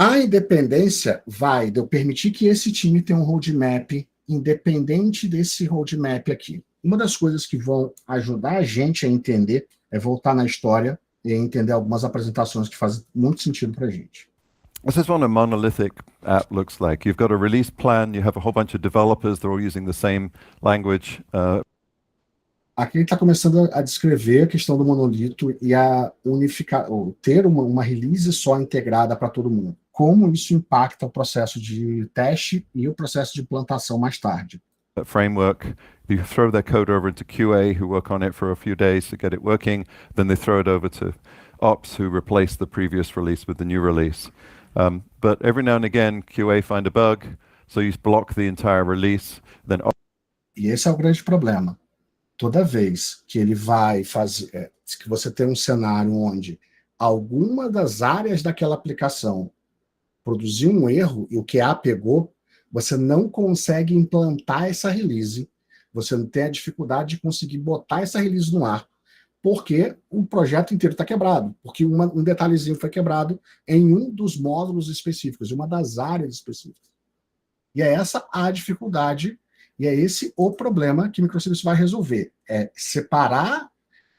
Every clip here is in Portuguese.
A independência vai de eu permitir que esse time tenha um roadmap independente desse roadmap aqui. Uma das coisas que vão ajudar a gente a entender é voltar na história e entender algumas apresentações que fazem muito sentido para a gente. This is what a monolithic app looks like. You've got a release plan, you have a whole bunch of developers, they're all using the same language. Aqui ele está começando a descrever a questão do monolito e a unificar, ou ter uma release só integrada para todo mundo. Como isso impacta o processo de teste e o processo de implantação mais tarde. Framework, you throw their code over into QA, who work on it for a few days to get it working, then they throw it over to ops, who replace the previous release with the new release. But every now and again, QA find a bug, so you block the entire release, then... E esse é o grande problema. Toda vez que ele vai fazer, que você tem um cenário onde alguma das áreas daquela aplicação produziu um erro e o QA pegou, você não consegue implantar essa release, você não tem a dificuldade de conseguir botar essa release no ar, porque o projeto inteiro está quebrado, porque um detalhezinho foi quebrado em um dos módulos específicos, em uma das áreas específicas. E é essa a dificuldade, e é esse o problema que o microserviço vai resolver, é separar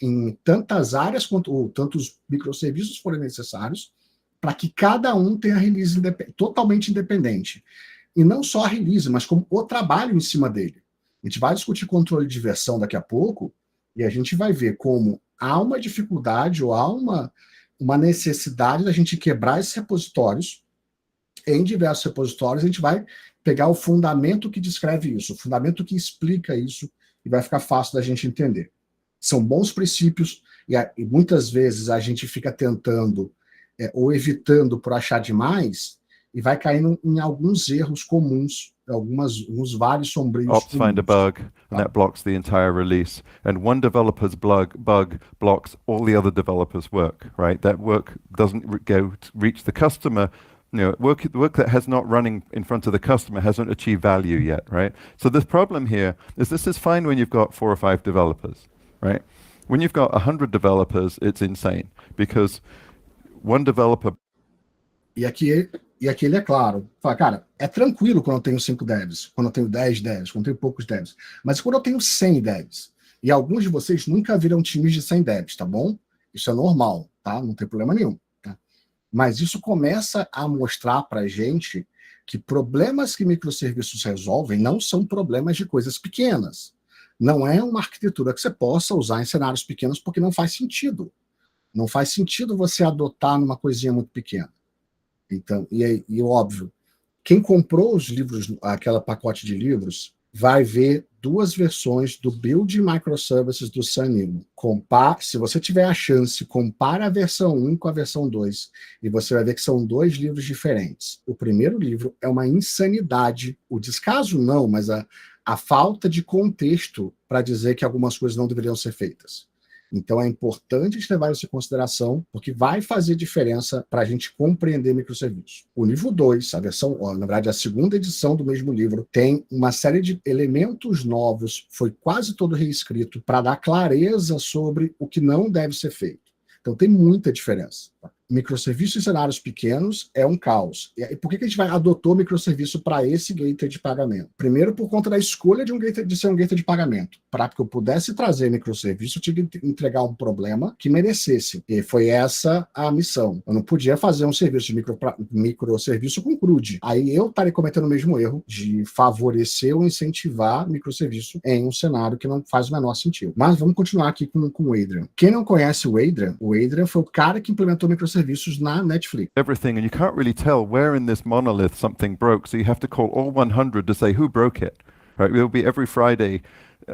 em tantas áreas, ou tantos microserviços forem necessários, para que cada um tenha release totalmente independente. E não só a release, mas como o trabalho em cima dele. A gente vai discutir controle de versão daqui a pouco, e a gente vai ver como há uma dificuldade ou há uma necessidade da gente quebrar esses repositórios. Em diversos repositórios, a gente vai pegar o fundamento que descreve isso, o fundamento que explica isso, e vai ficar fácil da gente entender. São bons princípios, e muitas vezes a gente fica tentando ou evitando por achar demais, e vai caindo em alguns erros comuns, alguns vários sombrios. Ops find a bug, and that blocks the entire release. And one developer's bug blocks all the other developers' work, right? That work doesn't reach the customer. You know, work that has not running in front of the customer hasn't achieved value yet, right? So the problem here is this is fine when you've got 4 or 5 developers, right? When you've got 100 developers, it's insane, because one developer... E aqui ele é claro. Fala, cara, é tranquilo quando eu tenho 5 devs, quando eu tenho 10 devs, quando eu tenho poucos devs. Mas quando eu tenho 100 devs, e alguns de vocês nunca viram times de 100 devs, tá bom? Isso é normal, tá? Não tem problema nenhum. Tá? Mas isso começa a mostrar pra gente que problemas que microserviços resolvem não são problemas de coisas pequenas. Não é uma arquitetura que você possa usar em cenários pequenos, porque não faz sentido. Não faz sentido você adotar numa coisinha muito pequena. Então, e óbvio, quem comprou os livros, aquela pacote de livros, vai ver 2 versões do Build Microservices do Sun Neill. Se você tiver a chance, compara a versão 1 com a versão 2, e você vai ver que são 2 livros diferentes. O primeiro livro é uma insanidade, o descaso não, mas a falta de contexto para dizer que algumas coisas não deveriam ser feitas. Então é importante a gente levar isso em consideração, porque vai fazer diferença para a gente compreender microserviços. O livro 2, a versão, na verdade a segunda edição do mesmo livro, tem uma série de elementos novos, foi quase todo reescrito, para dar clareza sobre o que não deve ser feito. Então tem muita diferença. Microserviços em cenários pequenos é um caos. E por que a gente adotou microserviço para esse gateway de pagamento? Primeiro, por conta da escolha de ser um gateway de pagamento. Para que eu pudesse trazer microserviço, eu tinha que entregar um problema que merecesse. E foi essa a missão. Eu não podia fazer um serviço de microserviço com CRUD. Aí eu estaria cometendo o mesmo erro de favorecer ou incentivar microserviço em um cenário que não faz o menor sentido. Mas vamos continuar aqui com o Adrian. Quem não conhece o Adrian foi o cara que implementou microserviços na Netflix. Everything, and you can't really tell where in this monolith something broke, so you have to call all 100 to say who broke it. Right? It'll be every Friday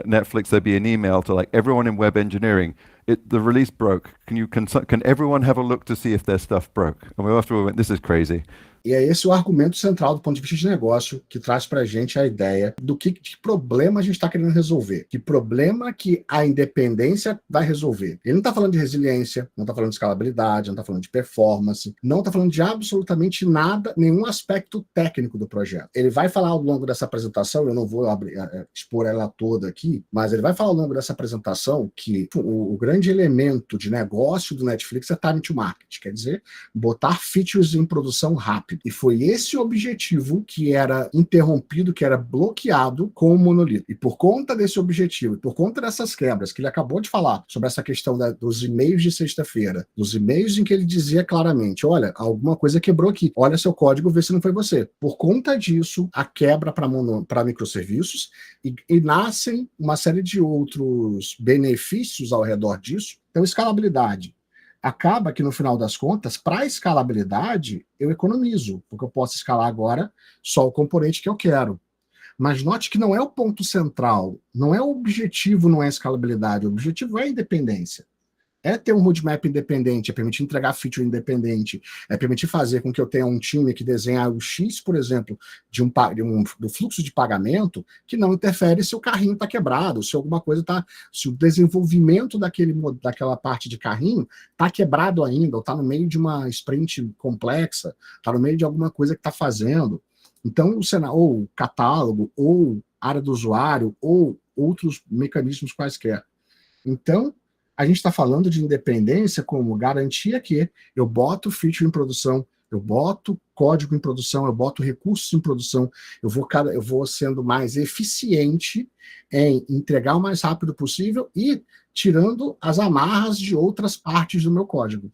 Netflix, there'll be an email to like everyone in web engineering. The release broke. Can everyone have a look to see if their stuff broke? And we after we went, this is crazy. E é esse o argumento central do ponto de vista de negócio que traz para a gente a ideia do que problema a gente está querendo resolver. Que problema que a independência vai resolver. Ele não está falando de resiliência, não está falando de escalabilidade, não está falando de performance, não está falando de absolutamente nada, nenhum aspecto técnico do projeto. Ele vai falar ao longo dessa apresentação, eu não vou expor ela toda aqui, mas ele vai falar ao longo dessa apresentação que o grande elemento de negócio do Netflix é time to market, quer dizer, botar features em produção rápido. roadmap, e foi esse objetivo que era interrompido, que era bloqueado com o monolito. E por conta desse objetivo, e por conta dessas quebras, que ele acabou de falar sobre essa questão dos e-mails de sexta-feira, dos e-mails em que ele dizia claramente, olha, alguma coisa quebrou aqui, olha seu código, vê se não foi você. Por conta disso, a quebra para microserviços, e nascem uma série de outros benefícios ao redor disso. Então, escalabilidade. Acaba que, no final das contas, para a escalabilidade, eu economizo, porque eu posso escalar agora só o componente que eu quero. Mas note que não é o ponto central, não é o objetivo, não é a escalabilidade, o objetivo é a independência. É ter um roadmap independente, é permitir entregar feature independente, é permitir fazer com que eu tenha um time que desenha o X, por exemplo, do fluxo de pagamento, que não interfere se o carrinho está quebrado, se alguma coisa está, se o desenvolvimento daquela parte de carrinho está quebrado ainda, ou está no meio de uma sprint complexa, está no meio de alguma coisa que está fazendo. Então, ou catálogo, ou área do usuário, ou outros mecanismos quaisquer. Então, a gente está falando de independência como garantia que eu boto feature em produção, eu boto código em produção, eu boto recursos em produção, eu vou sendo mais eficiente em entregar o mais rápido possível e tirando as amarras de outras partes do meu código.